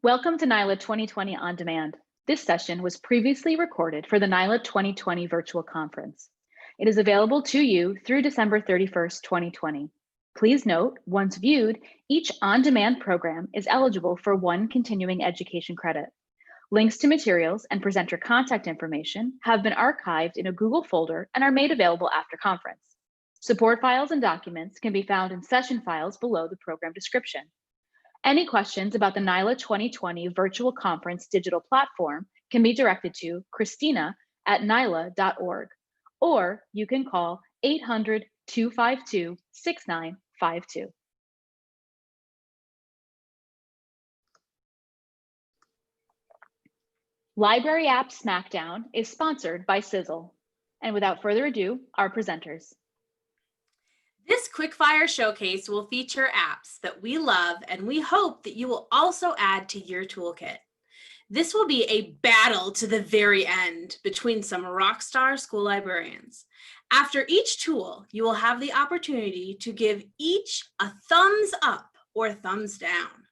Welcome to NYLA 2020 On Demand. This session was previously recorded for the NYLA 2020 virtual conference. It is available to you through December 31st, 2020. Please note, once viewed, each on-demand program is eligible for 1 continuing education credit. Links to materials and presenter contact information have been archived in a Google folder and are made available after conference. Support files and documents can be found in session files below the program description. Any questions about the NYLA 2020 virtual conference digital platform can be directed to Christina@nyla.org, or you can call 800-252-6952. Library App Smackdown is sponsored by Sizzle. And without further ado, our presenters. This quickfire showcase will feature apps that we love, and we hope that you will also add to your toolkit. This will be a battle to the very end between some rock star school librarians. After each tool, you will have the opportunity to give each a thumbs up or thumbs down.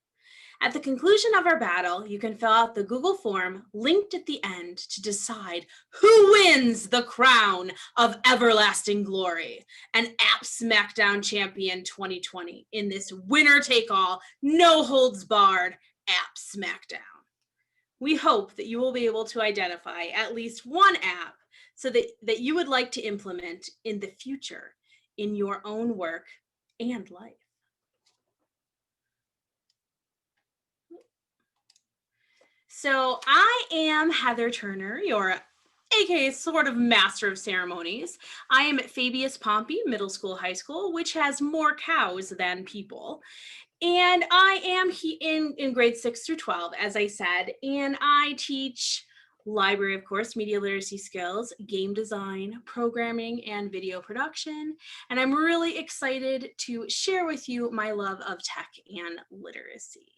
At the conclusion of our battle, you can fill out the Google form linked at the end to decide who wins the crown of everlasting glory, an App Smackdown Champion 2020 in this winner-take-all, no-holds-barred App Smackdown. We hope that you will be able to identify at least one app so that you would like to implement in the future in your own work and life. So I am Heather Turner, your aka sort of master of ceremonies. I am at Fabius-Pompey Middle School, High School, which has more cows than people. And I am in grades 6 through 12, as I said, and I teach library, of course, media literacy skills, game design, programming, and video production. And I'm really excited to share with you my love of tech and literacy.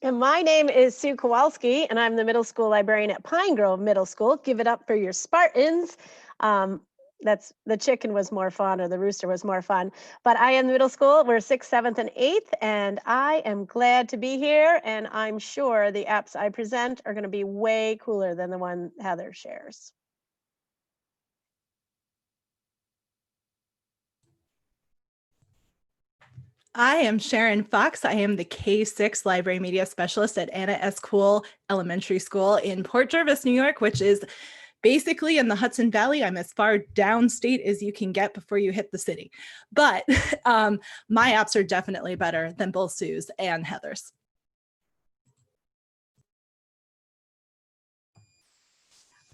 And my name is Sue Kowalski, and I'm the middle school librarian at Pine Grove Middle School. Give it up for your Spartans. That's the chicken was more fun, or the rooster was more fun. But I am the middle school. We're 6th, 7th, and 8th, and I am glad to be here. And I'm sure the apps I present are going to be way cooler than the one Heather shares. I am Sharon Fox. I am the K-6 Library Media Specialist at Anna S. Kuhl Elementary School in Port Jervis, New York, which is basically in the Hudson Valley. I'm as far downstate as you can get before you hit the city. But my apps are definitely better than both Sue's and Heather's.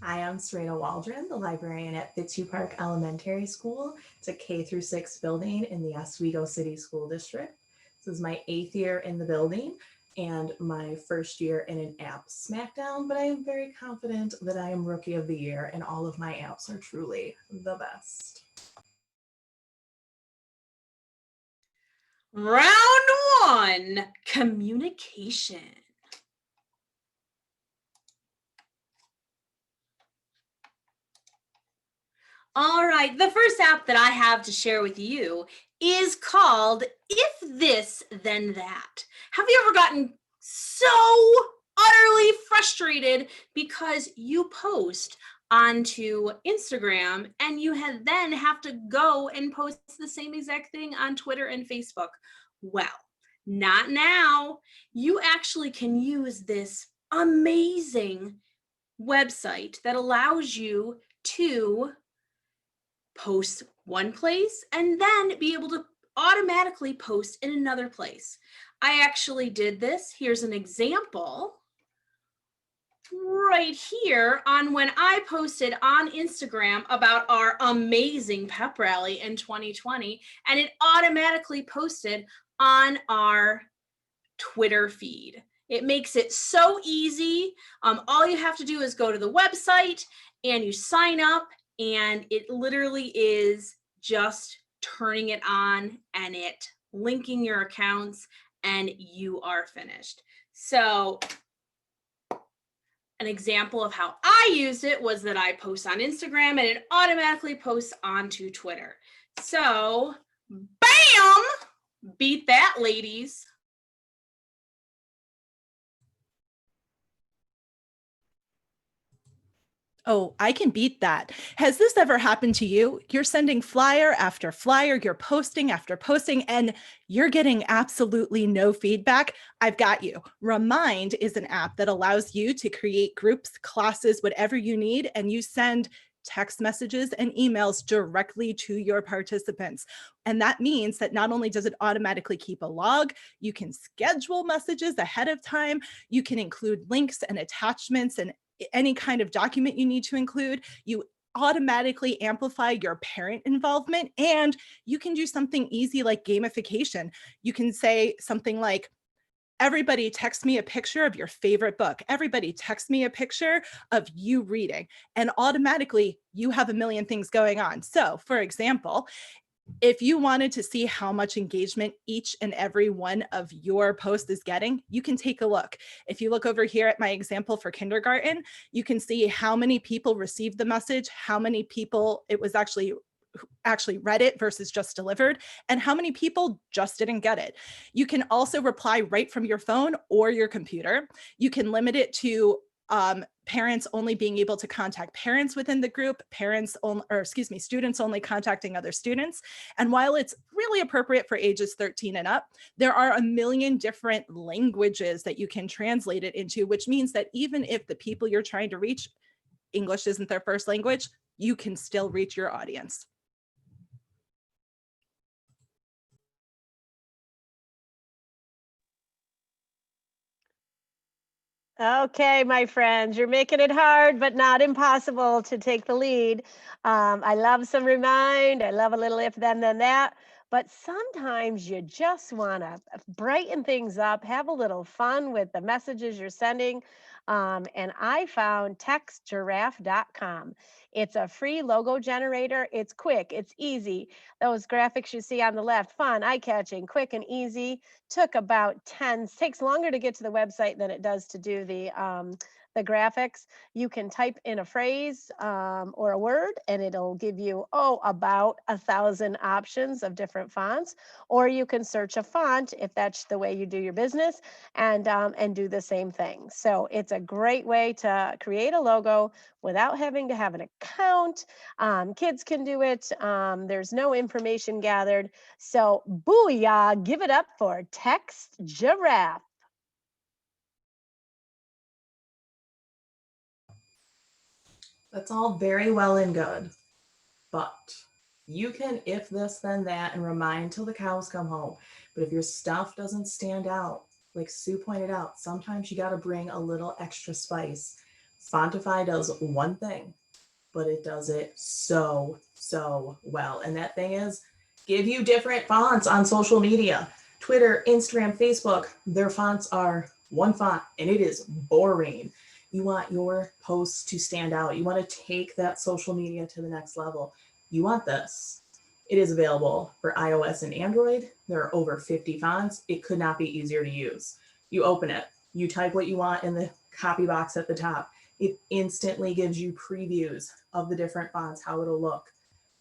Hi, I'm Serena Waldron, the librarian at Fitzhugh Park Elementary School. It's a K-6 building in the Oswego City School District. This is my 8th year in the building and my 1st year in an app smackdown, but I am very confident that I am Rookie of the Year and all of my apps are truly the best. Round 1, communication. All right, the first app that I have to share with you is called If This, Then That. Have you ever gotten so utterly frustrated because you post onto Instagram and you then have to go and post the same exact thing on Twitter and Facebook? Well, not now. You actually can use this amazing website that allows you to post one place and then be able to automatically post in another place. I actually did this. Here's an example right here on when I posted on Instagram about our amazing pep rally in 2020, and it automatically posted on our Twitter feed. It makes it so easy. All you have to do is go to the website and you sign up, and it literally is just turning it on and it linking your accounts, and you are finished. So An example of how I used it was that I post on Instagram and it automatically posts onto Twitter. So, bam! Beat that, ladies. Oh, I can beat that. Has this ever happened to you? You're sending flyer after flyer, you're posting after posting, and you're getting absolutely no feedback. I've got you. Remind is an app that allows you to create groups, classes, whatever you need, and you send text messages and emails directly to your participants. And that means that not only does it automatically keep a log, you can schedule messages ahead of time, you can include links and attachments and any kind of document you need to include. You automatically amplify your parent involvement, and you can do something easy like gamification. You can say something like, everybody text me a picture of your favorite book. Everybody text me a picture of you reading. And automatically you have a million things going on. So for example, if you wanted to see how much engagement each and every one of your posts is getting, you can take a look. If you look over here at my example for kindergarten, you can see how many people received the message, how many people it was actually read it versus just delivered, and how many people just didn't get it. You can also reply right from your phone or your computer. You can limit it to parents only being able to contact parents within the group, students only contacting other students. And while it's really appropriate for ages 13 and up, there are a million different languages that you can translate it into, which means that even if the people you're trying to reach, English isn't their first language, you can still reach your audience. Okay, my friends, you're making it hard, but not impossible to take the lead. I love some remind. I love a little if, then that. But sometimes you just want to brighten things up, have a little fun with the messages you're sending. And I found textgiraffe.com. It's a free logo generator. It's quick, it's easy. Those graphics you see on the left, fun, eye-catching, quick and easy. Takes longer to get to the website than it does to do the graphics. You can type in a phrase or a word, and it'll give you, about 1,000 options of different fonts. Or you can search a font if that's the way you do your business, and do the same thing. So it's a great way to create a logo without having to have an account. Kids can do it. There's no information gathered. So booyah, give it up for Text Giraffe. That's all very well and good, but you can if this, then that, and remind till the cows come home. But if your stuff doesn't stand out, like Sue pointed out, sometimes you got to bring a little extra spice. Fontify does one thing, but it does it so well. And that thing is give you different fonts on social media. Twitter, Instagram, Facebook, their fonts are one font and it is boring. You want your posts to stand out. You want to take that social media to the next level. You want this. It is available for iOS and Android. There are over 50 fonts. It could not be easier to use. You open it, you type what you want in the copy box at the top. It instantly gives you previews of the different fonts, how it'll look.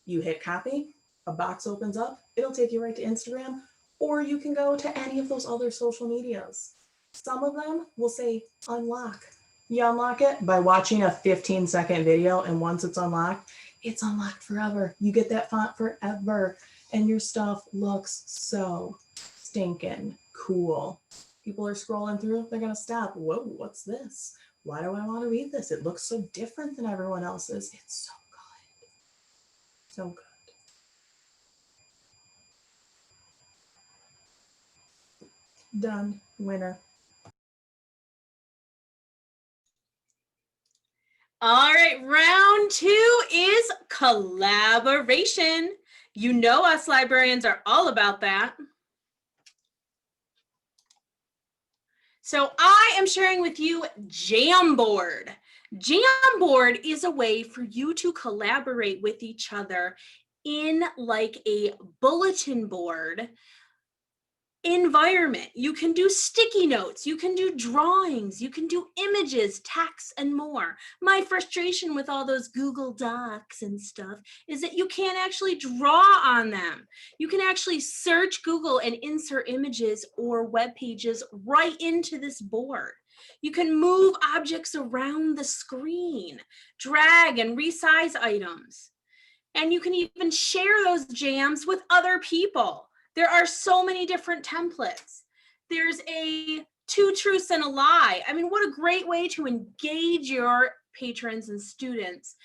You hit copy, a box opens up, it'll take you right to Instagram, or you can go to any of those other social medias. Some of them will say unlock. You unlock it by watching a 15-second video, and once it's unlocked forever. You get that font forever, and your stuff looks so stinking cool. People are scrolling through, they're gonna stop. Whoa, what's this? Why do I want to read this? It looks so different than everyone else's. It's so good. So good. Done. Winner. All right, round 2 is collaboration. You know us librarians are all about that. So I am sharing with you Jamboard. Jamboard is a way for you to collaborate with each other in like a bulletin board environment. You can do sticky notes, you can do drawings, you can do images, text, and more. My frustration with all those Google Docs and stuff is that you can't actually draw on them. You can actually search Google and insert images or web pages right into this board. You can move objects around the screen, drag and resize items. And you can even share those jams with other people. There are so many different templates. There's a 2 truths and a lie. I mean, what a great way to engage your patrons and students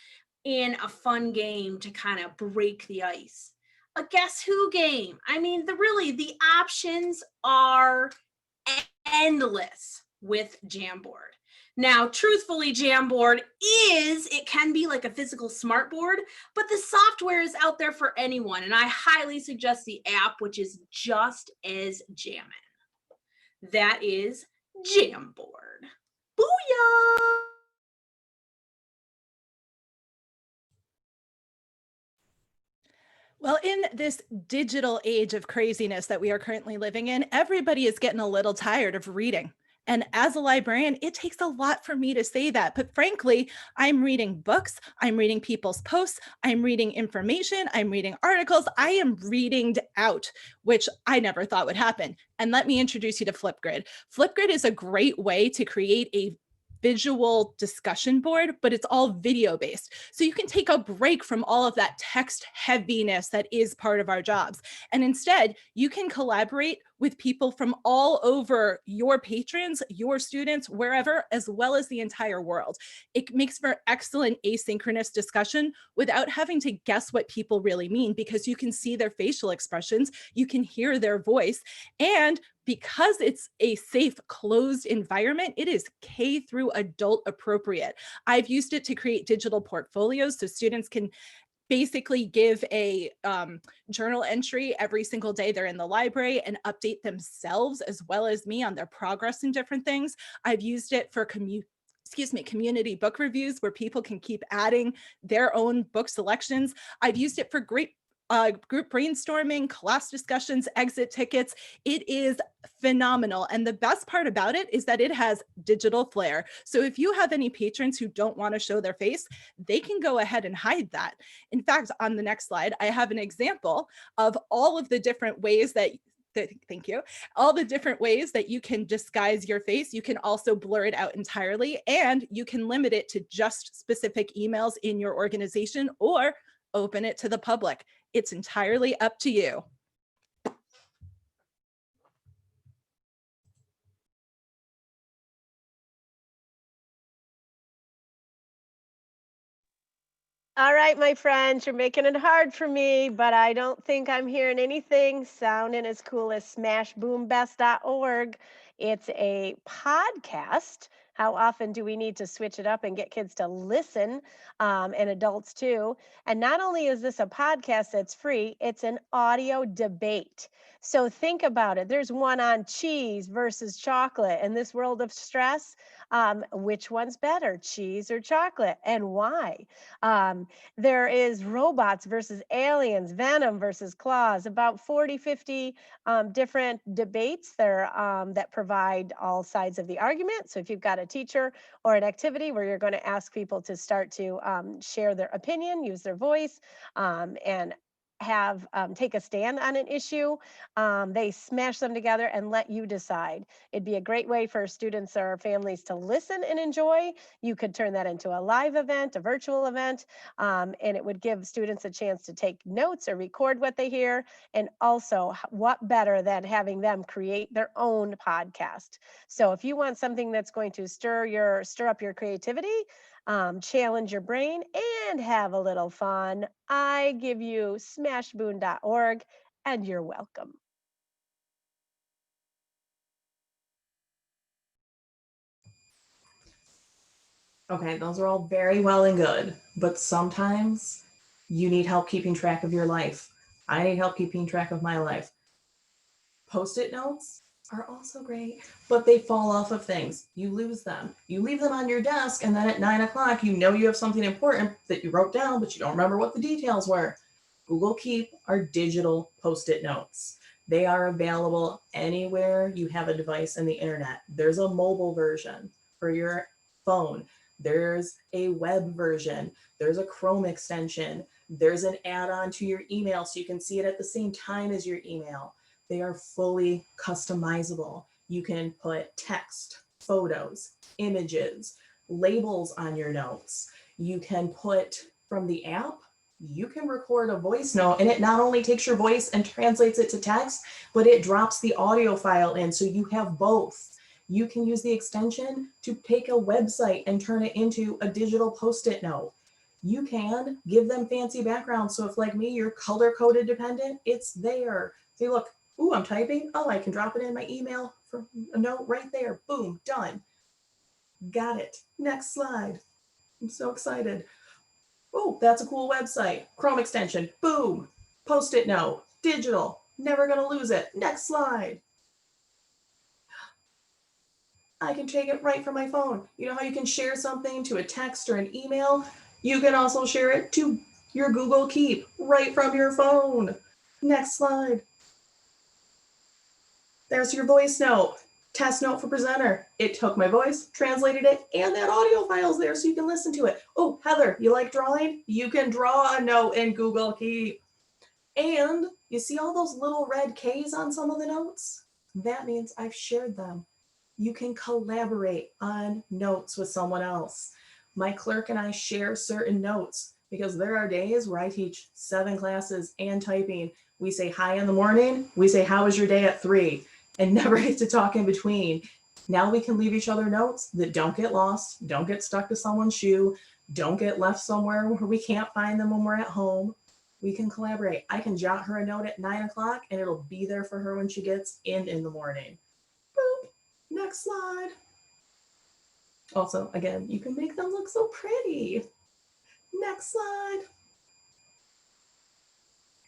in a fun game to kind of break the ice. A guess who game. I mean, really, the options are endless with Jamboard. Now, truthfully, Jamboard it can be like a physical smartboard, but the software is out there for anyone. And I highly suggest the app, which is just as jamming. That is Jamboard. Booyah! Well, in this digital age of craziness that we are currently living in, everybody is getting a little tired of reading. And as a librarian, it takes a lot for me to say that. But frankly, I'm reading books, I'm reading people's posts, I'm reading information, I'm reading articles, I am reading out, which I never thought would happen. And let me introduce you to Flipgrid. Flipgrid is a great way to create a visual discussion board, but it's all video based. So you can take a break from all of that text heaviness that is part of our jobs. And instead, you can collaborate with people from all over your patrons, your students, wherever, as well as the entire world. It makes for excellent asynchronous discussion without having to guess what people really mean, because you can see their facial expressions, you can hear their voice, and because it's a safe, closed environment, it is K through adult appropriate. I've used it to create digital portfolios so students can basically give a journal entry every single day they're in the library and update themselves as well as me on their progress in different things. I've used it for community book reviews where people can keep adding their own book selections. I've used it for great group brainstorming, class discussions, exit tickets. It is phenomenal. And the best part about it is that it has digital flair. So if you have any patrons who don't want to show their face, they can go ahead and hide that. In fact, on the next slide, I have an example of all of the different ways that thank you. All the different ways that you can disguise your face. You can also blur it out entirely, and you can limit it to just specific emails in your organization or open it to the public. It's entirely up to you. All right, my friends, you're making it hard for me, but I don't think I'm hearing anything sounding as cool as smashboombest.org. It's a podcast. How often do we need to switch it up and get kids to listen, and adults too? And not only is this a podcast that's free, it's an audio debate. So think about it. There's one on cheese versus chocolate in this world of stress. Which one's better, cheese or chocolate, and why? There is robots versus aliens, Venom versus Claws, about 40, 50 different debates there that provide all sides of the argument. So if you've got a teacher or an activity where you're going to ask people to start to share their opinion, use their voice, and have take a stand on an issue, they smash them together and let you decide. It'd be a great way for students or families to listen and enjoy. You could turn that into a live event, a virtual event, and it would give students a chance to take notes or record what they hear. And also, what better than having them create their own podcast? So if you want something that's going to stir up your creativity, challenge your brain, and have a little fun, I give you smashboon.org, and you're welcome. Okay, those are all very well and good, but sometimes you need help keeping track of your life. I need help keeping track of my life. Post-it notes are also great, but they fall off of things. You lose them. You leave them on your desk, and then at 9 o'clock, you know you have something important that you wrote down, but you don't remember what the details were. Google Keep are digital Post-it notes. They are available anywhere you have a device in the internet. There's a mobile version for your phone. There's a web version. There's a Chrome extension. There's an add-on to your email so you can see it at the same time as your email. They are fully customizable. You can put text, photos, images, labels on your notes. You can put from the app, you can record a voice note, and it not only takes your voice and translates it to text, but it drops the audio file in, so you have both. You can use the extension to take a website and turn it into a digital Post-it note. You can give them fancy backgrounds. So if, like me, you're color-coded dependent, it's there. Say, look, ooh, I'm typing. Oh, I can drop it in my email for a note right there. Boom, done. Got it. Next slide. I'm so excited. Oh, that's a cool website. Chrome extension. Boom. Post-it note. Digital. Never gonna lose it. Next slide. I can take it right from my phone. You know how you can share something to a text or an email? You can also share it to your Google Keep right from your phone. Next slide. There's your voice note. Test note for presenter. It took my voice, translated it, and that audio file's there so you can listen to it. Oh, Heather, you like drawing? You can draw a note in Google Keep. And you see all those little red K's on some of the notes? That means I've shared them. You can collaborate on notes with someone else. My clerk and I share certain notes because there are days where I teach 7 classes and typing. We say hi in the morning. We say, how was your day at 3? And never get to talk in between. Now we can leave each other notes that don't get lost, don't get stuck to someone's shoe, don't get left somewhere where we can't find them when we're at home. We can collaborate. I can jot her a note at 9 o'clock and it'll be there for her when she gets in the morning. Boop. Next slide. Also, again, you can make them look so pretty. Next slide.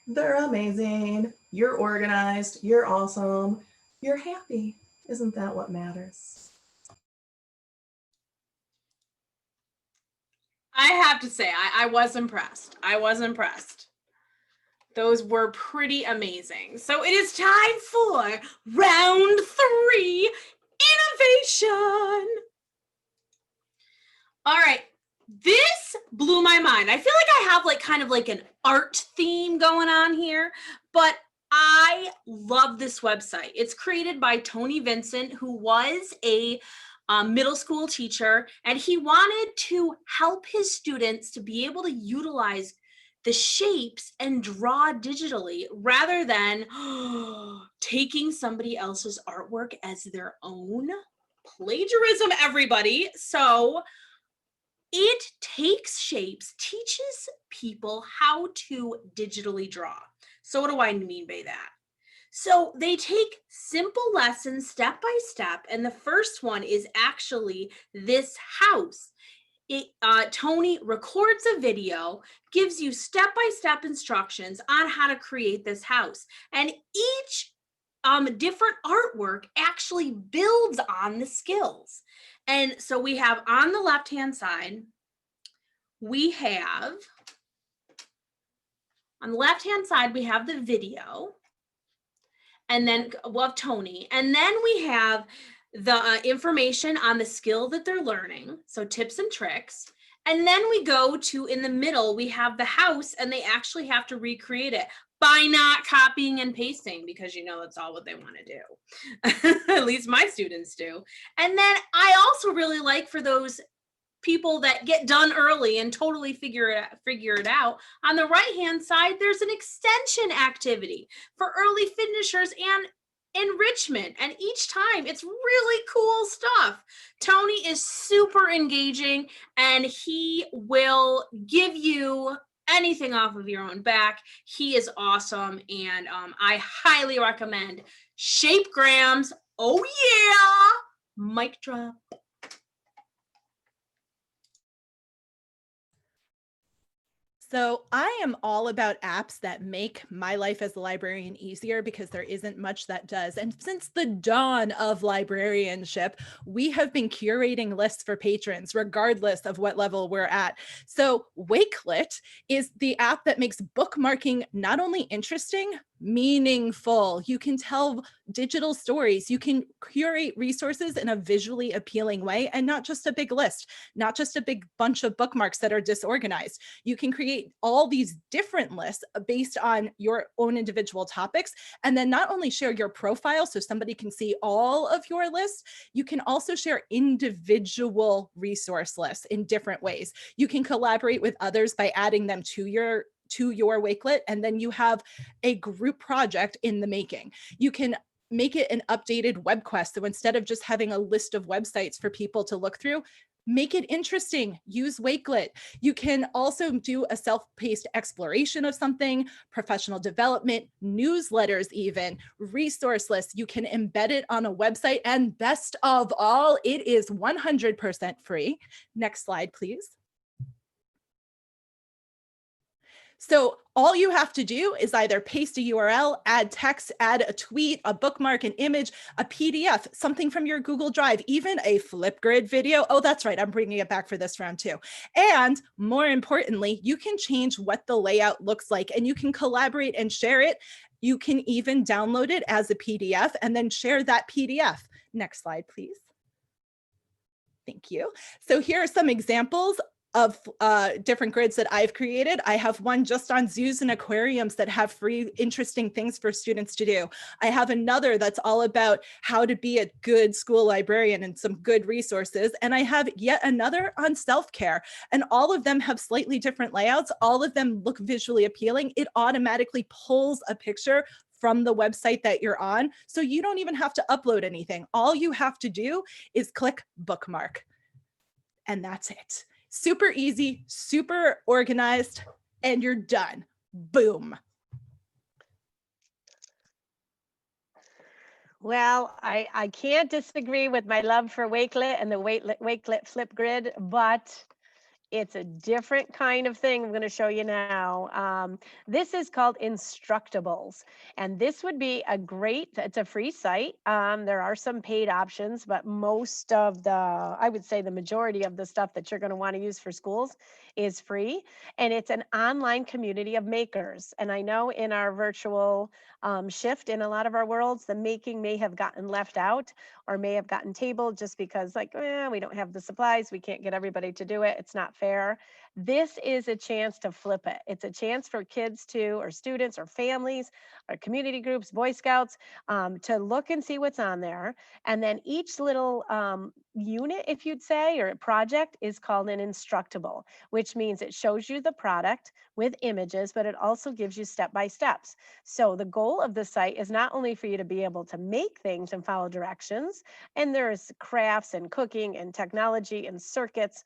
They're amazing. You're organized. You're awesome. You're happy. Isn't that what matters? I have to say, I was impressed. I was impressed. Those were pretty amazing. So it is time for round 3, innovation. All right. This blew my mind. I feel like I have kind of an art theme going on here, but I love this website. It's created by Tony Vincent, who was a middle school teacher, and he wanted to help his students to be able to utilize the shapes and draw digitally rather than taking somebody else's artwork as their own. Plagiarism, everybody. So it takes shapes, teaches people how to digitally draw. So what do I mean by that? So they take simple lessons step by step, and the first one is actually this house. Tony records a video, gives you step-by-step instructions on how to create this house, and each different artwork actually builds on the skills. And so we have on the left-hand side, we have the video, and then of Tony, and then we have the information on the skill that they're learning, so tips and tricks. And then we go to, in the middle, we have the house, and they actually have to recreate it by not copying and pasting, because that's all what they want to do. At least my students do. And then I also really like, for those people that get done early and totally figure it out, on the right hand side there's an extension activity for early finishers and enrichment, and each time it's really cool stuff. Tony is super engaging, and he will give you anything off of your own back. He is awesome, and I highly recommend Shapegrams. Oh yeah, mic drop. So I am all about apps that make my life as a librarian easier, because there isn't much that does. And since the dawn of librarianship, we have been curating lists for patrons, regardless of what level we're at. So Wakelet is the app that makes bookmarking not only interesting, meaningful. You can tell digital stories. You can curate resources in a visually appealing way, and not just a big list, not just a big bunch of bookmarks that are disorganized. You can create all these different lists based on your own individual topics, and then not only share your profile so somebody can see all of your lists, you can also share individual resource lists in different ways. You can collaborate with others by adding them to your Wakelet, and then you have a group project in the making. You can make it an updated web quest. So instead of just having a list of websites for people to look through, make it interesting. Use Wakelet. You can also do a self-paced exploration of something, professional development, newsletters even, resource lists. You can embed it on a website, and best of all, it is 100% free. Next slide, please. So all you have to do is either paste a URL, add text, add a tweet, a bookmark, an image, a PDF, something from your Google Drive, even a Flipgrid video. Oh, that's right. I'm bringing it back for this round too. And more importantly, you can change what the layout looks like, and you can collaborate and share it. You can even download it as a PDF and then share that PDF. Next slide, please. Thank you. So here are some examples of different grids that I've created. I have one just on zoos and aquariums that have free, interesting things for students to do. I have another that's all about how to be a good school librarian and some good resources. And I have yet another on self-care. And all of them have slightly different layouts. All of them look visually appealing. It automatically pulls a picture from the website that you're on. So you don't even have to upload anything. All you have to do is click bookmark. And that's it. Super easy, super organized, and you're done. Boom. Well, I can't disagree with my love for Wakelet and the Wakelet Flipgrid, but it's a different kind of thing I'm going to show you now. This is called Instructables, and this would be a great, it's a free site. There are some paid options, but most of I would say the majority of the stuff that you're going to want to use for schools is free, and it's an online community of makers. And I know in our virtual shift in a lot of our worlds, the making may have gotten left out or may have gotten tabled just because we don't have the supplies, we can't get everybody to do it, it's not fair. This is a chance to flip it. It's a chance for kids or students or families or community groups, Boy Scouts, to look and see what's on there. And then each little unit, if you'd say, or project is called an instructable, which means it shows you the product with images, but it also gives you step-by-steps. So the goal of the site is not only for you to be able to make things and follow directions, and there's crafts and cooking and technology and circuits.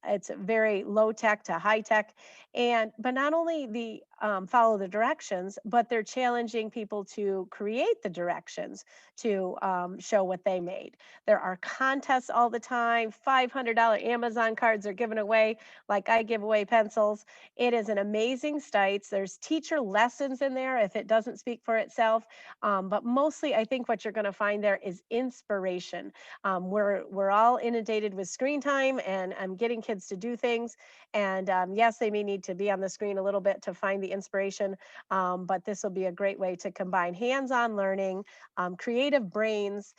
It's very low tech to high tech. But not only the follow the directions, but they're challenging people to create the directions to show what they made. There are contests all the time. $500 Amazon cards are given away, like I give away pencils. It is an amazing site. There's teacher lessons in there if it doesn't speak for itself. But mostly, I think what you're going to find there is inspiration. We're all inundated with screen time, and I'm getting kids to do things. And yes, they may need to be on the screen a little bit to find the inspiration, but this will be a great way to combine hands-on learning, creative brains,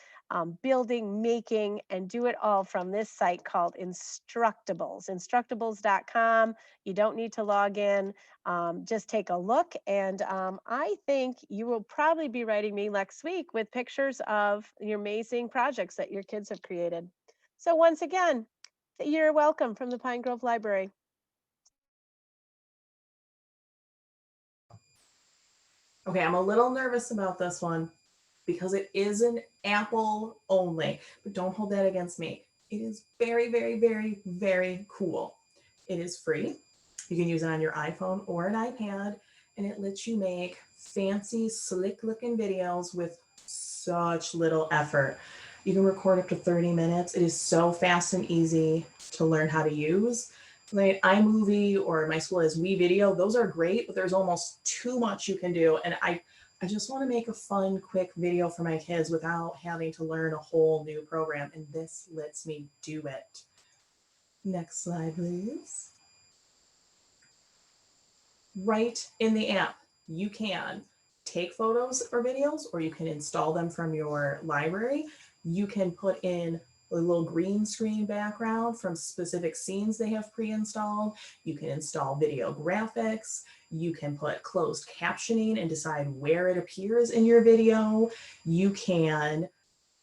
building, making, and do it all from this site called Instructables, instructables.com. You don't need to log in. Just take a look, and I think you will probably be writing me next week with pictures of your amazing projects that your kids have created. So once again, you're welcome from the Pine Grove Library. Okay, I'm a little nervous about this one because it is an Apple only, but don't hold that against me. It is very, very, very, very cool. It is free. You can use it on your iPhone or an iPad, and it lets you make fancy, slick looking videos with such little effort. You can record up to 30 minutes. It is so fast and easy to learn how to use. Like iMovie or my school has WeVideo, those are great, but there's almost too much you can do. And I just want to make a fun, quick video for my kids without having to learn a whole new program. And this lets me do it. Next slide, please. Right in the app, you can take photos or videos, or you can install them from your library. You can put in a little green screen background from specific scenes they have pre-installed. You can install video graphics. You can put closed captioning and decide where it appears in your video. You can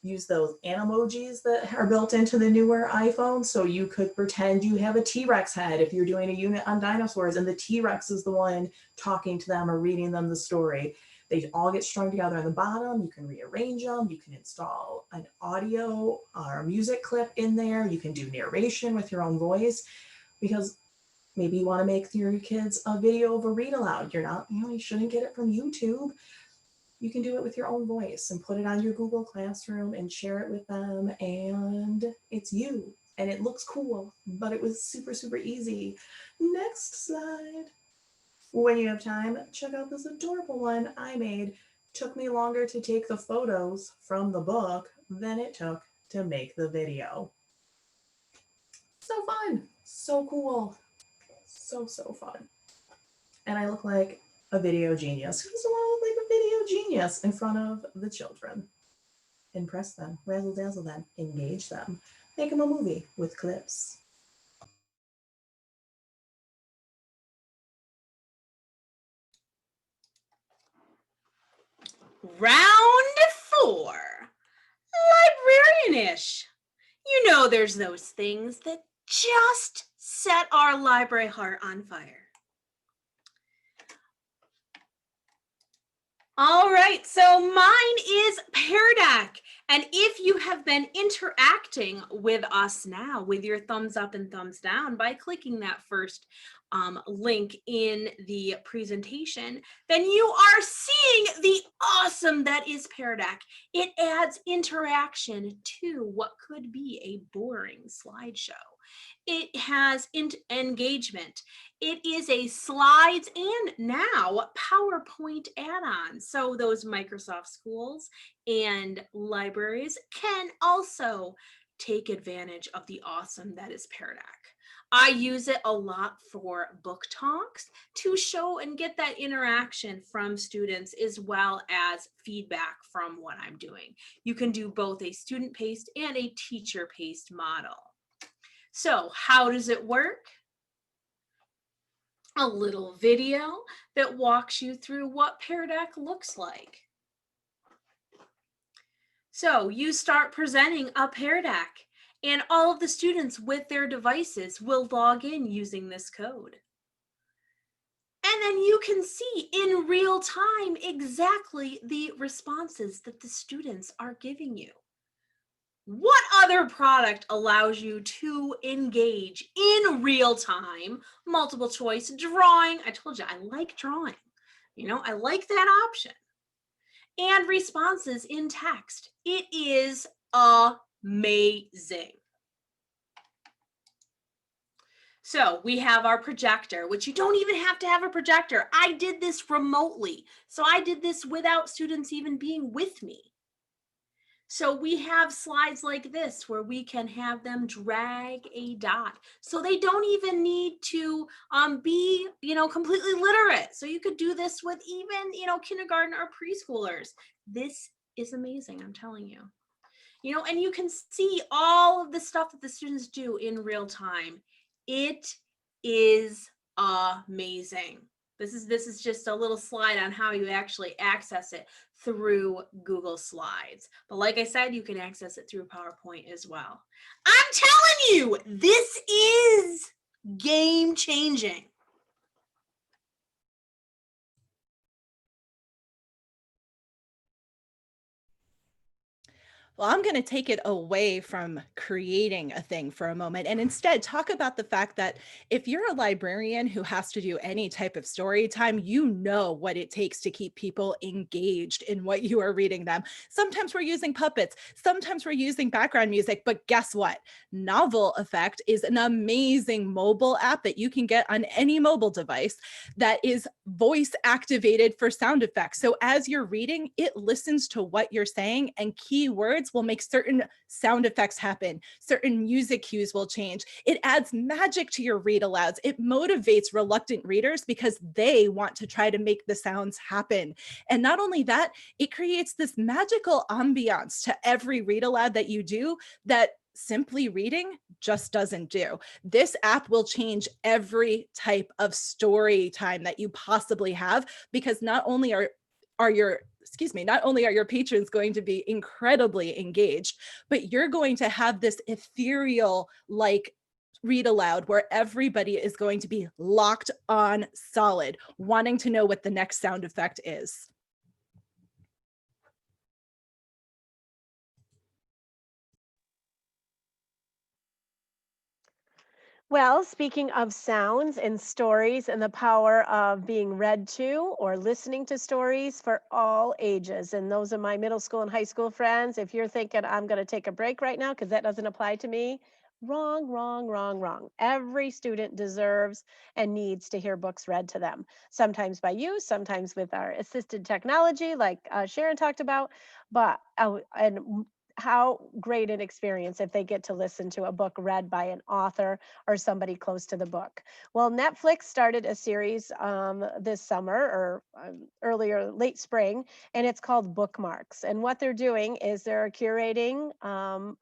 use those animojis that are built into the newer iPhone. So you could pretend you have a T-Rex head if you're doing a unit on dinosaurs and the T-Rex is the one talking to them or reading them the story. They all get strung together on the bottom. You can rearrange them. You can install an audio or music clip in there. You can do narration with your own voice, because maybe you want to make your kids a video of a read aloud. You shouldn't get it from YouTube. You can do it with your own voice and put it on your Google Classroom and share it with them. And it's you and it looks cool, but it was super, super easy. Next slide. When you have time, check out this adorable one I made. Took me longer to take the photos from the book than it took to make the video. So fun, so cool, so fun. And I look like a video genius. Who doesn't want to look like a video genius in front of the children? Impress them, razzle dazzle them, engage them, make them a movie with clips. Round 4, librarianish. You know there's those things that just set our library heart on fire. All right, so mine is Pear Deck. And if you have been interacting with us now with your thumbs up and thumbs down by clicking that first link in the presentation, then you are seeing the awesome that is Pear Deck. It adds interaction to what could be a boring slideshow. It has engagement. It is a slides and now PowerPoint add-on. So those Microsoft schools and libraries can also take advantage of the awesome that is Pear Deck. I use it a lot for book talks to show and get that interaction from students as well as feedback from what I'm doing. You can do both a student-paced and a teacher-paced model. So how does it work? A little video that walks you through what Pear Deck looks like. So you start presenting a Pear Deck, and all of the students with their devices will log in using this code. And then you can see in real time exactly the responses that the students are giving you. What other product allows you to engage in real time, multiple choice, drawing? I told you, I like drawing. I like that option. And responses in text. It is amazing. So we have our projector, which you don't even have to have a projector. I did this remotely. So I did this without students even being with me. So we have slides like this where we can have them drag a dot. So they don't even need to be, completely literate. So you could do this with even, kindergarten or preschoolers. This is amazing, I'm telling you. And you can see all of the stuff that the students do in real time. It is amazing. This is just a little slide on how you actually access it through Google Slides. But like I said, you can access it through PowerPoint as well. I'm telling you, this is game changing. Well, I'm going to take it away from creating a thing for a moment and instead talk about the fact that if you're a librarian who has to do any type of story time, you know what it takes to keep people engaged in what you are reading them. Sometimes we're using puppets, sometimes we're using background music, but guess what? Novel Effect is an amazing mobile app that you can get on any mobile device that is voice activated for sound effects. So as you're reading, it listens to what you're saying and keywords experience will make certain sound effects happen. Certain music cues will change. It adds magic to your read alouds. It motivates reluctant readers because they want to try to make the sounds happen. And not only that, it creates this magical ambiance to every read aloud that you do that simply reading just doesn't do. This app will change every type of story time that you possibly have, because not only are your patrons going to be incredibly engaged, but you're going to have this ethereal like read aloud where everybody is going to be locked on solid, wanting to know what the next sound effect is. Well, speaking of sounds and stories and the power of being read to or listening to stories for all ages, and those are my middle school and high school friends. If you're thinking I'm going to take a break right now because that doesn't apply to me, wrong, wrong, wrong, wrong. Every student deserves and needs to hear books read to them, sometimes by you, sometimes with our assisted technology like Sharon talked about, but and how great an experience if they get to listen to a book read by an author or somebody close to the book. Well, Netflix started a series this summer or earlier, late spring, and it's called Bookmarks. And what they're doing is they're curating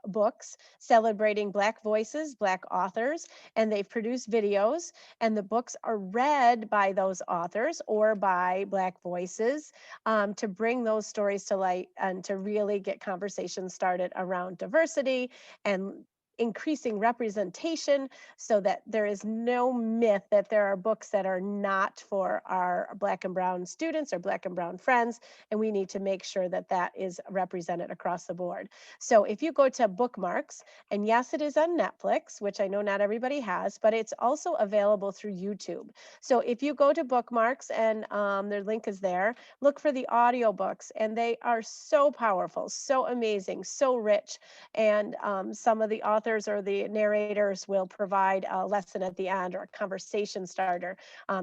books celebrating Black voices, Black authors, and they've produced videos, and the books are read by those authors or by Black voices to bring those stories to light and to really get conversations started around diversity and increasing representation, so that there is no myth that there are books that are not for our Black and Brown students or Black and Brown friends, and we need to make sure that that is represented across the board. So if you go to Bookmarks, and yes, it is on Netflix, which I know not everybody has, but it's also available through YouTube. So if you go to Bookmarks, and their link is there, look for the audiobooks, and they are so powerful, so amazing, so rich, and some of the authors or the narrators will provide a lesson at the end or a conversation starter.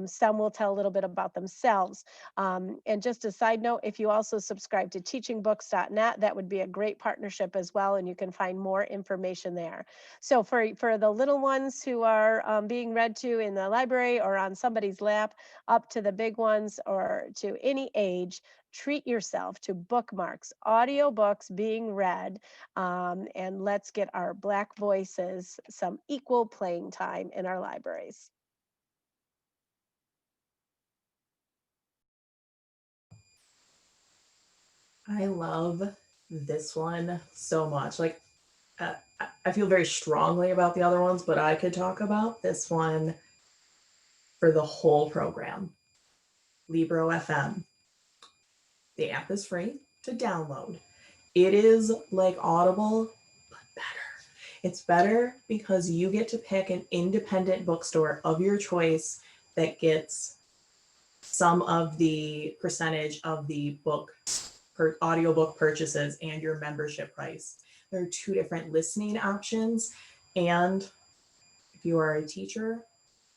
Some will tell a little bit about themselves. And just a side note, if you also subscribe to teachingbooks.net, that would be a great partnership as well, and you can find more information there. So for the little ones who are being read to in the library or on somebody's lap, up to the big ones or to any age, treat yourself to Bookmarks, audiobooks being read, and let's get our Black voices some equal playing time in our libraries. I love this one so much. Like, I feel very strongly about the other ones, but I could talk about this one for the whole program. Libro FM. The app is free to download. It is like Audible, but better. It's better because you get to pick an independent bookstore of your choice that gets some of the percentage of the book per audiobook purchases and your membership price. There are 2 different listening options, and if you are a teacher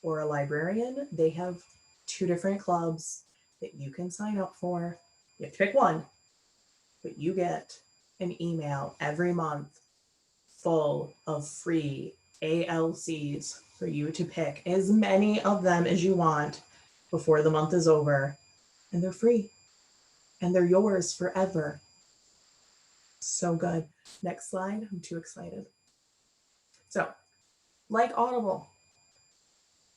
or a librarian, they have 2 different clubs that you can sign up for. You have to pick one, but you get an email every month full of free ALCs for you to pick as many of them as you want before the month is over, and they're free and they're yours forever. So good. Next slide. I'm too excited. So, like Audible,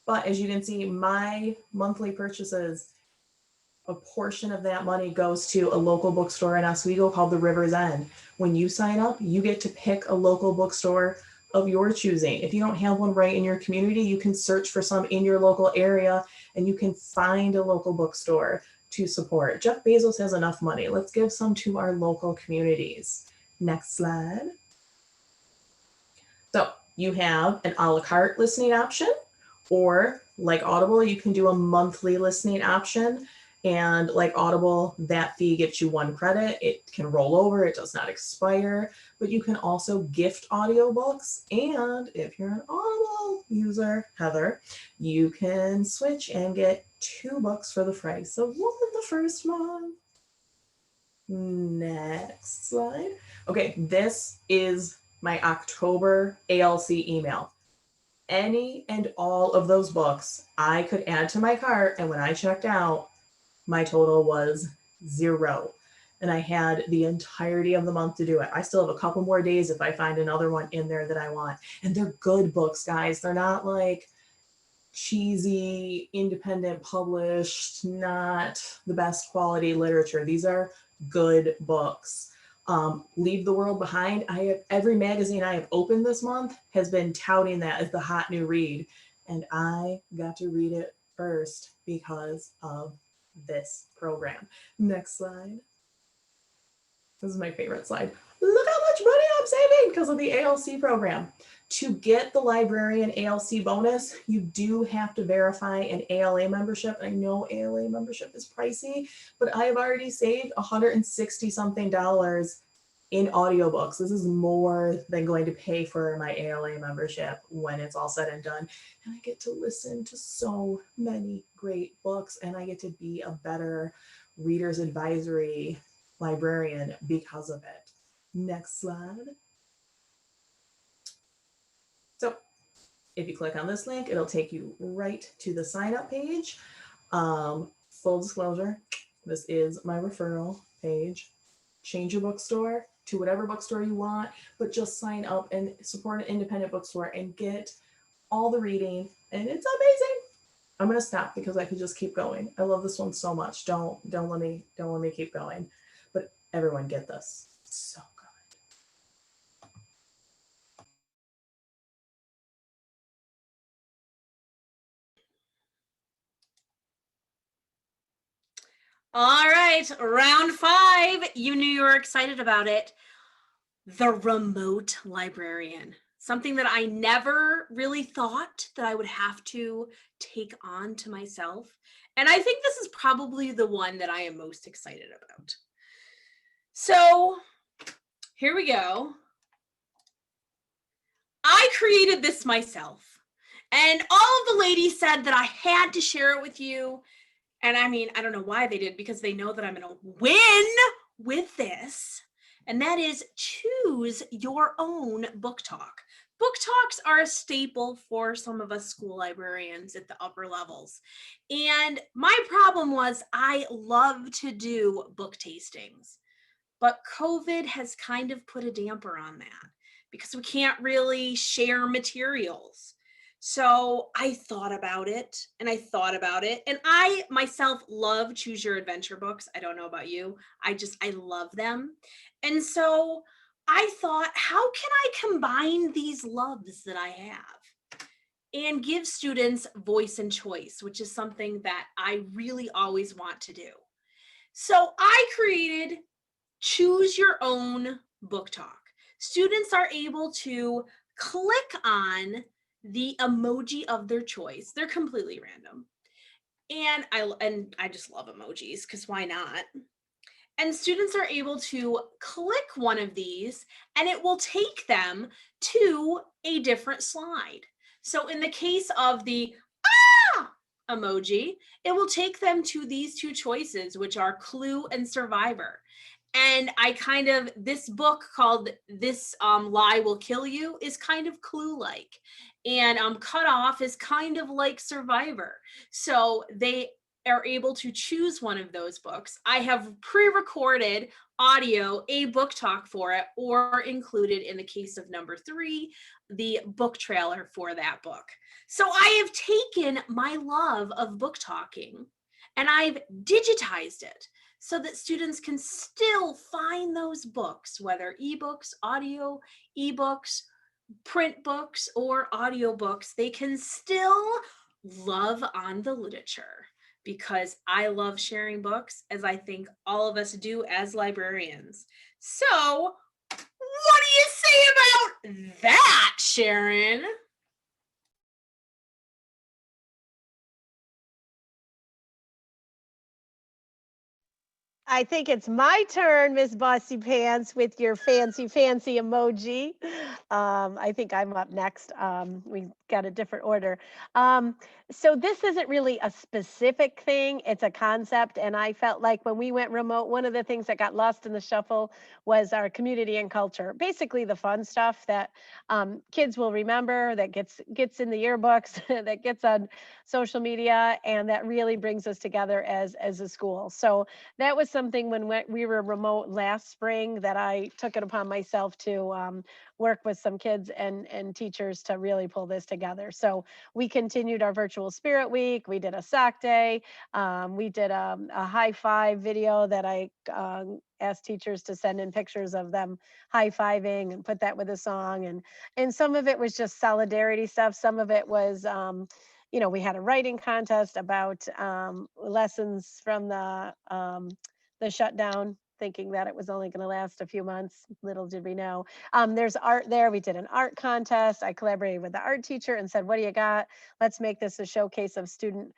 but as you can see, my monthly purchases, a portion of that money goes to a local bookstore in Oswego called the River's End. When you sign up, you get to pick a local bookstore of your choosing. If you don't have one right in your community, you can search for some in your local area and you can find a local bookstore to support. Jeff Bezos has enough money. Let's give some to our local communities. Next slide. So you have an a la carte listening option, or like Audible, you can do a monthly listening option. And like Audible, that fee gets you 1 credit. It can roll over, it does not expire, but you can also gift audiobooks. And if you're an Audible user, Heather, you can switch and get 2 books for the price of one the first month. Next slide. Okay, this is my October ALC email. Any and all of those books I could add to my cart, and when I checked out, my total was 0. And I had the entirety of the month to do it. I still have a couple more days if I find another one in there that I want. And they're good books, guys. They're not like cheesy, independent published, not the best quality literature. These are good books. Leave the World Behind. Every magazine I have opened this month has been touting that as the hot new read. And I got to read it first because of this program. Next slide. This is my favorite slide. Look how much money I'm saving because of the ALC program. To get the Librarian ALC bonus, you do have to verify an ALA membership. I know ALA membership is pricey, but I have already saved $160 something in audiobooks. This is more than going to pay for my ALA membership when it's all said and done. And I get to listen to so many great books, and I get to be a better reader's advisory librarian because of it. Next slide. So if you click on this link, it'll take you right to the sign up page. Full disclosure, this is my referral page. Change your bookstore to whatever bookstore you want, but just sign up and support an independent bookstore and get all the reading, and it's amazing. I'm gonna stop because I could just keep going. I love this one so much. Don't let me keep going. But everyone get this. It's so good. All right, round 5. You knew you were excited about it. The remote librarian. Something that I never really thought that I would have to take on to myself. And I think this is probably the one that I am most excited about. So here we go. I created this myself. And all of the ladies said that I had to share it with you. And I mean, I don't know why they did, because they know that I'm going to win with this. And that is choose your own book talk. Book talks are a staple for some of us school librarians at the upper levels. And my problem was I love to do book tastings, but COVID has kind of put a damper on that because we can't really share materials. So I thought about it and I thought about it, and I myself love choose your adventure books. I don't know about you. I love them. And so I thought, how can I combine these loves that I have and give students voice and choice, which is something that I really always want to do. So I created choose your own book talk. Students are able to click on the emoji of their choice. They're completely random. And I just love emojis because why not? And students are able to click one of these and it will take them to a different slide. So in the case of the emoji, it will take them to these two choices, which are Clue and Survivor. And this book called This Lie Will Kill You is kind of Clue-like. And Cut Off is kind of like Survivor. So they are able to choose one of those books. I have pre-recorded audio, a book talk for it, or included in the case of number 3, the book trailer for that book. So I have taken my love of book talking and I've digitized it so that students can still find those books, whether ebooks, audio, ebooks, print books, or audiobooks. They can still love on the literature because I love sharing books, as I think all of us do as librarians. So what do you say about that, Sharon? I think it's my turn, Miss Bossy Pants, with your fancy emoji. I think I'm up next. We got a different order. So this isn't really a specific thing, it's a concept. And I felt like when we went remote, one of the things that got lost in the shuffle was our community and culture. Basically the fun stuff that kids will remember, that gets in the yearbooks, that gets on social media, and that really brings us together as a school. So that was something when we were remote last spring that I took it upon myself to work with some kids and teachers to really pull this together. So we continued our virtual spirit week. We did a sock day. We did a high five video that I asked teachers to send in pictures of them high-fiving and put that with a song. And some of it was just solidarity stuff. Some of it was we had a writing contest about lessons from the shutdown, thinking that it was only going to last a few months. Little did we know. There's art there. We did an art contest. I collaborated with the art teacher and said, what do you got? Let's make this a showcase of student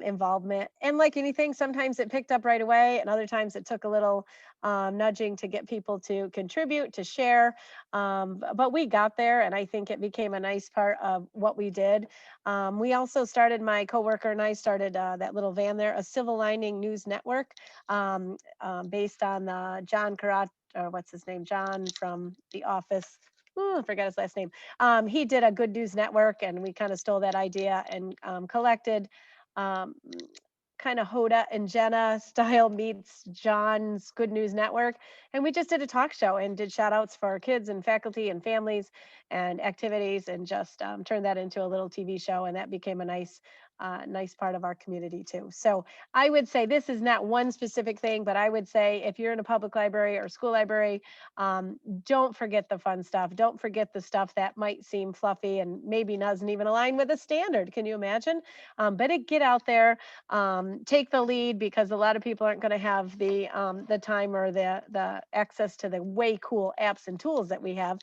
involvement. And like anything, sometimes it picked up right away, and other times it took a little nudging to get people to contribute, to share. But we got there, and I think it became a nice part of what we did. We also started, my coworker and I started that little van there, a Civil Lining News Network, based on John Karat, or what's his name, John from The Office. I forgot his last name. He did a Good News Network, and we kind of stole that idea and collected kind of Hoda and Jenna style meets John's Good News Network. And we just did a talk show and did shout outs for our kids and faculty and families and activities, and just turned that into a little TV show. And that became a nice part of our community too. So I would say this is not one specific thing, but I would say if you're in a public library or school library, don't forget the fun stuff. Don't forget the stuff that might seem fluffy and maybe doesn't even align with a standard. Can you imagine? But get out there, take the lead, because a lot of people aren't going to have the time or the access to the way cool apps and tools that we have.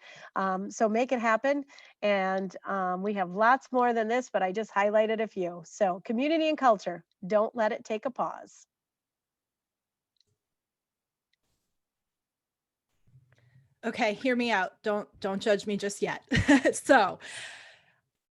So make it happen. And we have lots more than this, but I just highlighted a few. So community and culture, don't let it take a pause. Okay, hear me out. Don't judge me just yet. So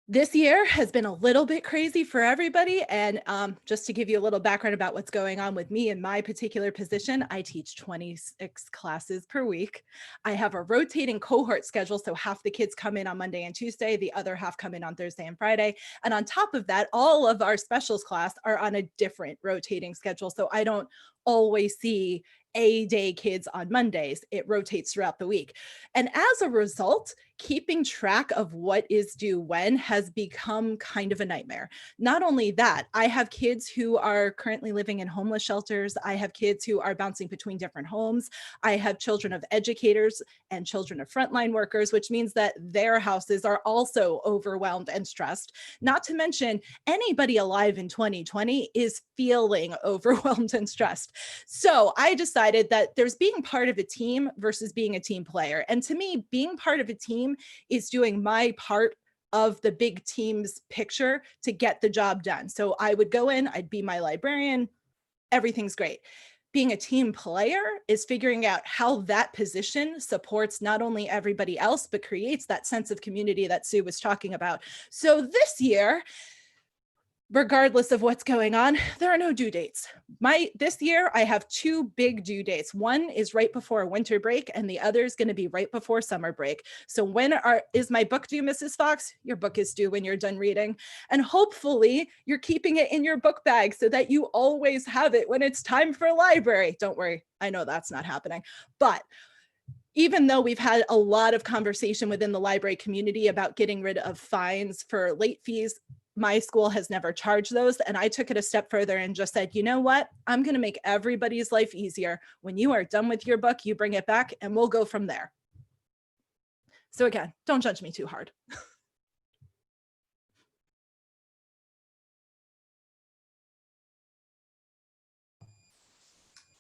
this year has been a little bit crazy for everybody. And just to give you a little background about what's going on with me in my particular position, I teach 26 classes per week. I have a rotating cohort schedule. So half the kids come in on Monday and Tuesday, the other half come in on Thursday and Friday. And on top of that, all of our specials class are on a different rotating schedule. So I don't always see A-day kids on Mondays. It rotates throughout the week. And as a result, keeping track of what is due when has become kind of a nightmare. Not only that, I have kids who are currently living in homeless shelters. I have kids who are bouncing between different homes. I have children of educators and children of frontline workers, which means that their houses are also overwhelmed and stressed. Not to mention, anybody alive in 2020 is feeling overwhelmed and stressed. So I decided that there's being part of a team versus being a team player. And to me, being part of a team is doing my part of the big team's picture to get the job done. So I would go in, I'd be my librarian, everything's great. Being a team player is figuring out how that position supports not only everybody else, but creates that sense of community that Sue was talking about. So this year, regardless of what's going on, there are no due dates. This year, I have two big due dates. One is right before winter break, and the other is going to be right before summer break. So when is my book due, Mrs. Fox? Your book is due when you're done reading. And hopefully you're keeping it in your book bag so that you always have it when it's time for library. Don't worry, I know that's not happening. But even though we've had a lot of conversation within the library community about getting rid of fines for late fees, my school has never charged those. And I took it a step further and just said, you know what? I'm going to make everybody's life easier. When you are done with your book, you bring it back and we'll go from there. So again, don't judge me too hard.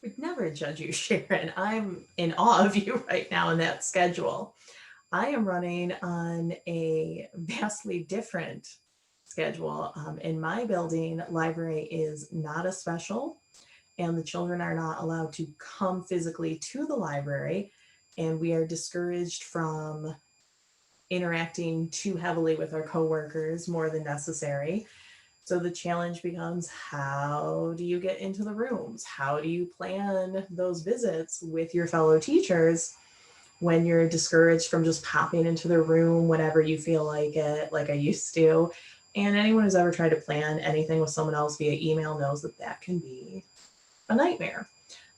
We'd never judge you, Sharon. I'm in awe of you right now in that schedule. I am running on a vastly different schedule. In my building, library is not a special. and the children are not allowed to come physically to the library, and we are discouraged from interacting too heavily with our coworkers more than necessary. So the challenge becomes, how do you get into the rooms? How do you plan those visits with your fellow teachers when you're discouraged from just popping into the room whenever you feel like it, like I used to? And anyone who's ever tried to plan anything with someone else via email knows that that can be a nightmare.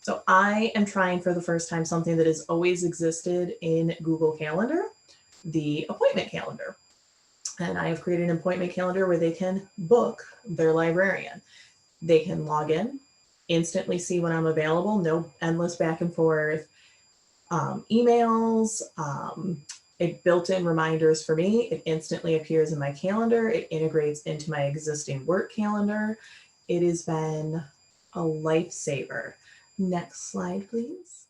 So I am trying for the first time something that has always existed in Google Calendar, the appointment calendar. And I have created an appointment calendar where they can book their librarian. They can log in, instantly see when I'm available, no endless back and forth emails, built-in reminders for me. It instantly appears in my calendar. It integrates into my existing work calendar. It has been a lifesaver. Next slide, please.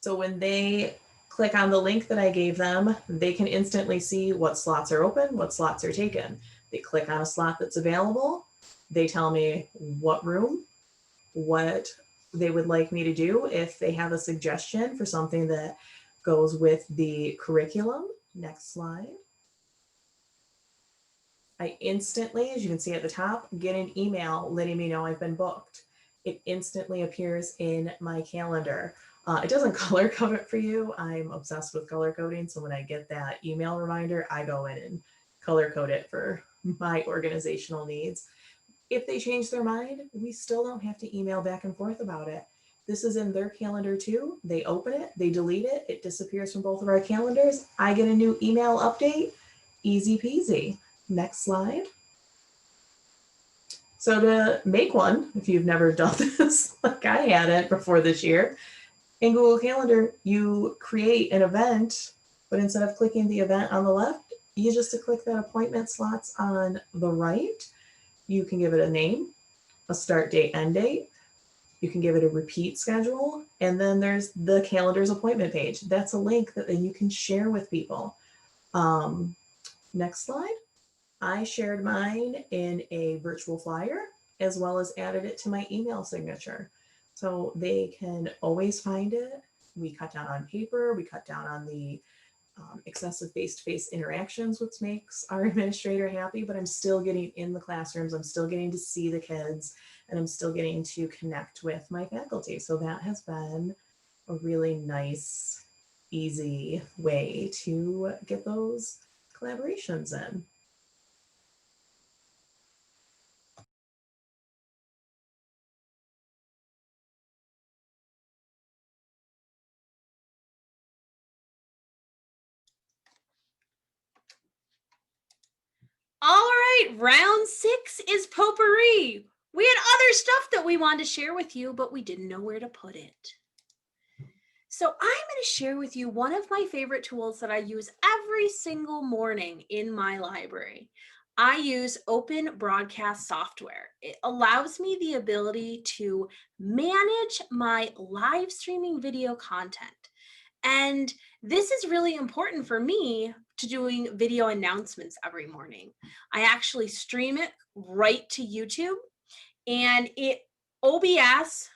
So when they click on the link that I gave them, they can instantly see what slots are open, what slots are taken. They click on a slot that's available. They tell me what room, what they would like me to do, if they have a suggestion for something that goes with the curriculum. Next slide. I instantly, as you can see at the top, get an email letting me know I've been booked. It instantly appears in my calendar. It doesn't color code it for you. I'm obsessed with color coding. So when I get that email reminder, I go in and color code it for my organizational needs. If they change their mind, we still don't have to email back and forth about it. This is in their calendar too. They open it, they delete it, it disappears from both of our calendars. I get a new email update, easy peasy. Next slide. So to make one, if you've never done this, like I hadn't before this year, in Google Calendar, you create an event, but instead of clicking the event on the left, you just click that appointment slots on the right. You can give it a name, a start date, end date. You can give it a repeat schedule. And then there's the calendar's appointment page. That's a link that you can share with people. Next slide. I shared mine in a virtual flyer, as well as added it to my email signature. So they can always find it. We cut down on paper, we cut down on the excessive face-to-face interactions, which makes our administrator happy, but I'm still getting in the classrooms, I'm still getting to see the kids, and I'm still getting to connect with my faculty. So that has been a really nice, easy way to get those collaborations in. All right, round 6 is potpourri. We had other stuff that we wanted to share with you, but we didn't know where to put it. So I'm going to share with you one of my favorite tools that I use every single morning in my library. I use open broadcast software. It allows me the ability to manage my live streaming video content. And this is really important for me to doing video announcements every morning. I actually stream it right to YouTube, and it OBS,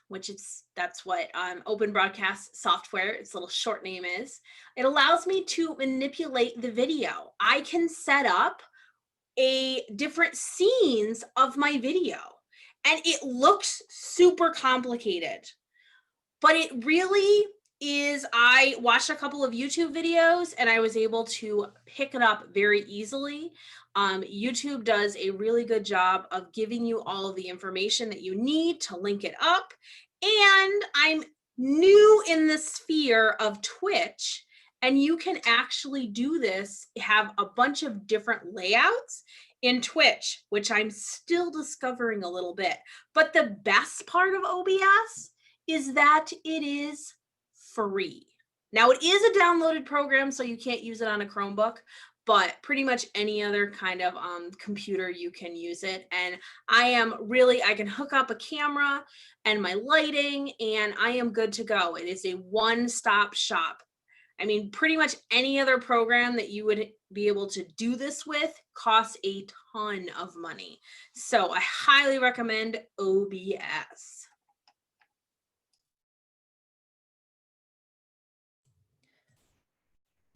that's what open broadcast software, its little short name is. It allows me to manipulate the video. I can set up different scenes of my video, and it looks super complicated, but it really is. I watched a couple of YouTube videos and I was able to pick it up very easily. YouTube does a really good job of giving you all of the information that you need to link it up. And I'm new in the sphere of Twitch, and you can actually do this, have a bunch of different layouts in Twitch, which I'm still discovering a little bit. But the best part of OBS is that it is free. Now, it is a downloaded program, so you can't use it on a Chromebook, but pretty much any other kind of computer you can use it. And I can hook up a camera and my lighting, and I am good to go. It is a one-stop shop. I mean, pretty much any other program that you would be able to do this with costs a ton of money. So I highly recommend OBS.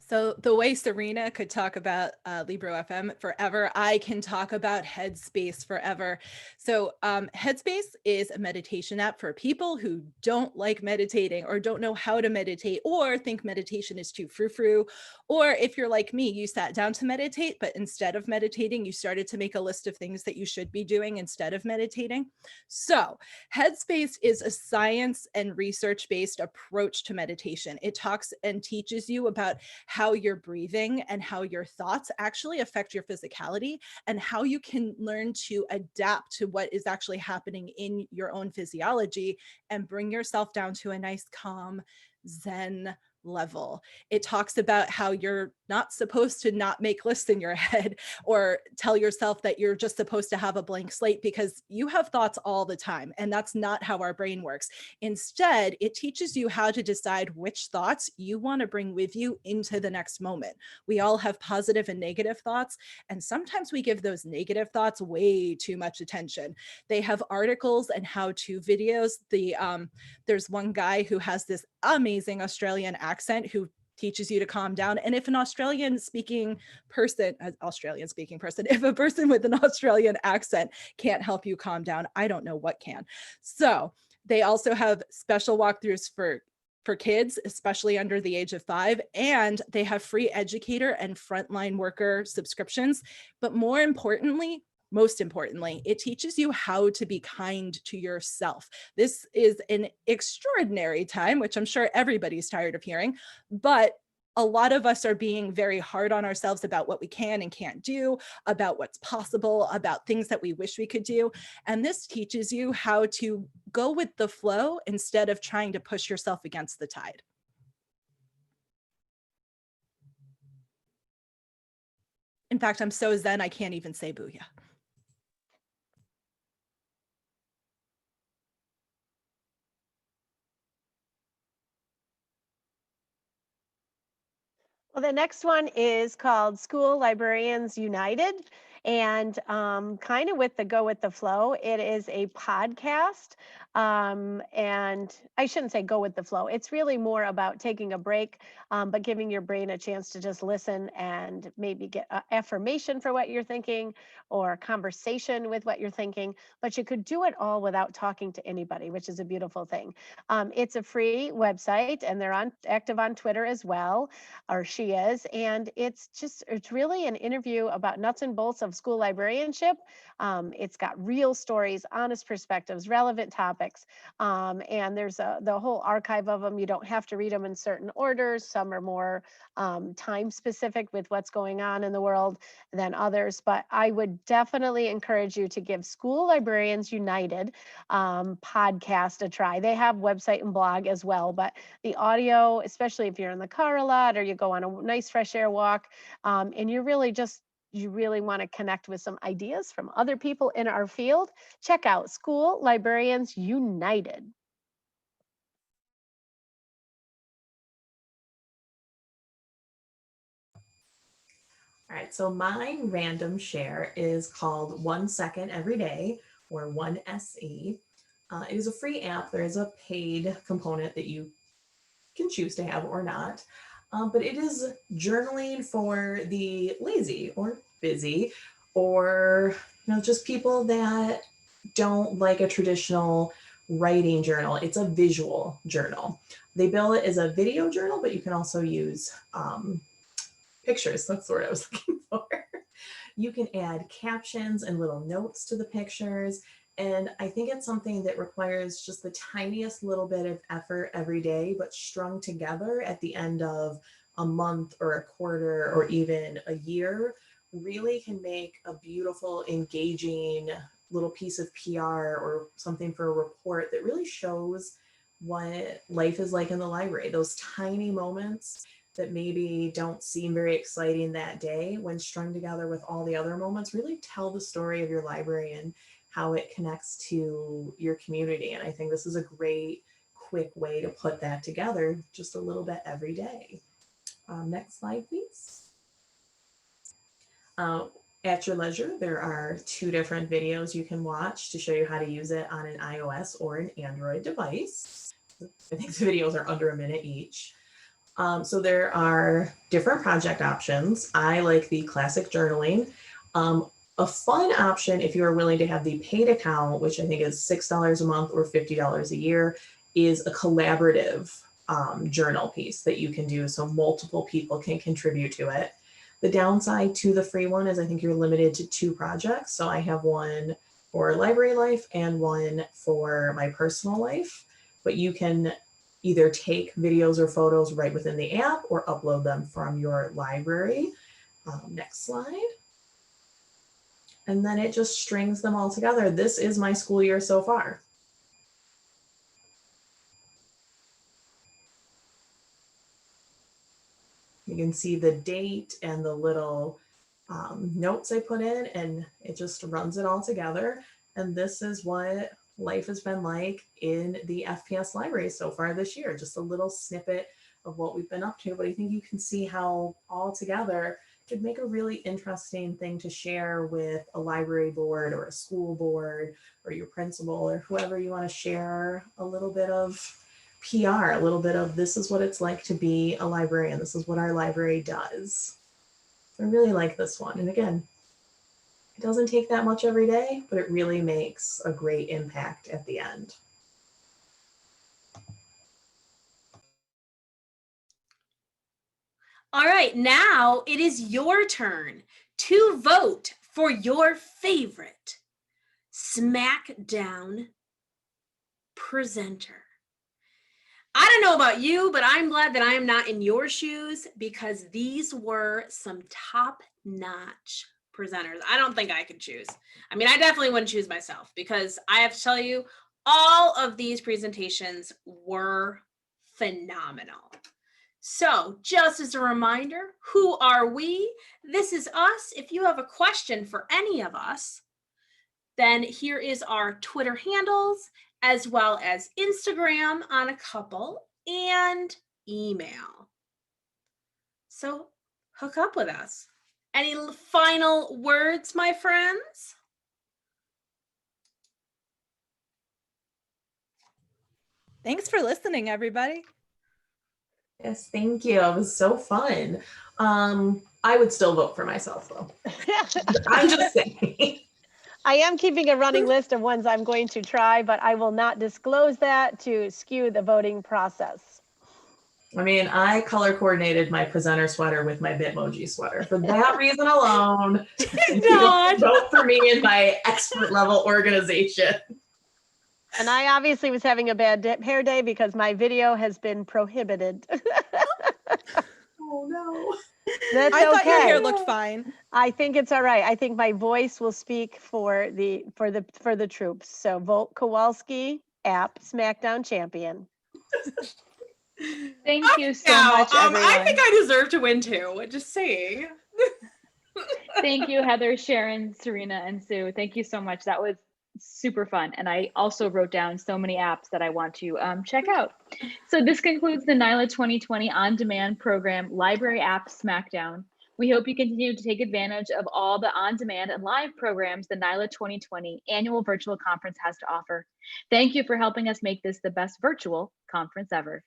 So the way Serena could talk about Library FM forever, I can talk about Headspace forever. So Headspace is a meditation app for people who don't like meditating or don't know how to meditate or think meditation is too frou-frou. Or if you're like me, you sat down to meditate, but instead of meditating, you started to make a list of things that you should be doing instead of meditating. So Headspace is a science and research-based approach to meditation. It talks and teaches you about how your breathing and how your thoughts actually affect your physicality and how you can learn to adapt to what is actually happening in your own physiology and bring yourself down to a nice, calm, Zen level. It talks about how you're not supposed to not make lists in your head or tell yourself that you're just supposed to have a blank slate, because you have thoughts all the time, and that's not how our brain works. Instead, it teaches you how to decide which thoughts you want to bring with you into the next moment. We all have positive and negative thoughts, and sometimes we give those negative thoughts way too much attention. They have articles and how-to videos. There's one guy who has this amazing Australian accent who teaches you to calm down. And if an Australian speaking person, if a person with an Australian accent can't help you calm down, I don't know what can. So they also have special walkthroughs for kids, especially under the age of 5, and they have free educator and frontline worker subscriptions. But most importantly, it teaches you how to be kind to yourself. This is an extraordinary time, which I'm sure everybody's tired of hearing, but a lot of us are being very hard on ourselves about what we can and can't do, about what's possible, about things that we wish we could do. And this teaches you how to go with the flow instead of trying to push yourself against the tide. In fact, I'm so zen, I can't even say booyah. Well, the next one is called School Librarians United, and kind of with the go with the flow. It is a podcast, and I shouldn't say go with the flow. It's really more about taking a break, but giving your brain a chance to just listen and maybe get affirmation for what you're thinking or conversation with what you're thinking. But you could do it all without talking to anybody, which is a beautiful thing. It's a free website, and they're active on Twitter as well, or she is, and it's really an interview about nuts and bolts of school librarianship. It's got real stories, honest perspectives, relevant topics, and there's the whole archive of them. You don't have to read them in certain orders. Some are more time specific with what's going on in the world than others, but I would definitely encourage you to give School Librarians United podcast a try. They have website and blog as well, but the audio, especially if you're in the car a lot or you go on a nice fresh air walk, and you really want to connect with some ideas from other people in our field, check out School Librarians United. All right, so my random share is called 1 Second Every Day, or 1SE. It is a free app. There is a paid component that you can choose to have or not, but it is journaling for the lazy or busy, or just people that don't like a traditional writing journal. It's a visual journal. They bill it as a video journal, but you can also use pictures. That's the word I was looking for. You can add captions and little notes to the pictures. And I think it's something that requires just the tiniest little bit of effort every day, but strung together at the end of a month or a quarter or even a year, really can make a beautiful, engaging little piece of PR or something for a report that really shows what life is like in the library. Those tiny moments that maybe don't seem very exciting that day, when strung together with all the other moments, really tell the story of your library and how it connects to your community. And I think this is a great, quick way to put that together just a little bit every day. Next slide, please. At your leisure, there are 2 different videos you can watch to show you how to use it on an iOS or an Android device. I think the videos are under a minute each. So there are different project options. I like the classic journaling. A fun option, if you're willing to have the paid account, which I think is $6 a month or $50 a year, is a collaborative journal piece that you can do so multiple people can contribute to it. The downside to the free one is I think you're limited to 2 projects. So I have one for library life and one for my personal life, but you can either take videos or photos right within the app or upload them from your library. Next slide. And then it just strings them all together. This is my school year so far. You can see the date and the little notes I put in, and it just runs it all together. And this is what life has been like in the FPS library so far this year. Just a little snippet of what we've been up to, but I think you can see how all together could make a really interesting thing to share with a library board or a school board or your principal or whoever you want to share a little bit of PR, a little bit of this is what it's like to be a librarian. This is what our library does. I really like this one. And again, it doesn't take that much every day, but it really makes a great impact at the end. All right, now it is your turn to vote for your favorite Smackdown presenter. I don't know about you, but I'm glad that I am not in your shoes because these were some top-notch presenters. I don't think I could choose. I mean, I definitely wouldn't choose myself because I have to tell you, all of these presentations were phenomenal. So just as a reminder, who are we? This is us. If you have a question for any of us, then here is our Twitter handles, as well as Instagram on a couple, and email. So hook up with us. Any final words, my friends? Thanks for listening, everybody. Yes, thank you. It was so fun. I would still vote for myself, though. I'm just saying. I am keeping a running list of ones I'm going to try, but I will not disclose that to skew the voting process. I mean, I color coordinated my presenter sweater with my Bitmoji sweater. For that reason alone, vote for me in my expert level organization. And I obviously was having a bad hair day because my video has been prohibited. Oh no. That's I thought okay. your hair looked fine. I think it's all right. I think my voice will speak for the troops. So vote Kowalski, App Smackdown champion. Thank you so much, everyone. I think I deserve to win too, just saying. Thank you, Heather, Sharon, Serena, and Sue. Thank you so much. That was super fun. And I also wrote down so many apps that I want to check out. So this concludes the NYLA 2020 on-demand program, Library App Smackdown. We hope you continue to take advantage of all the on-demand and live programs the NYLA 2020 annual virtual conference has to offer. Thank you for helping us make this the best virtual conference ever.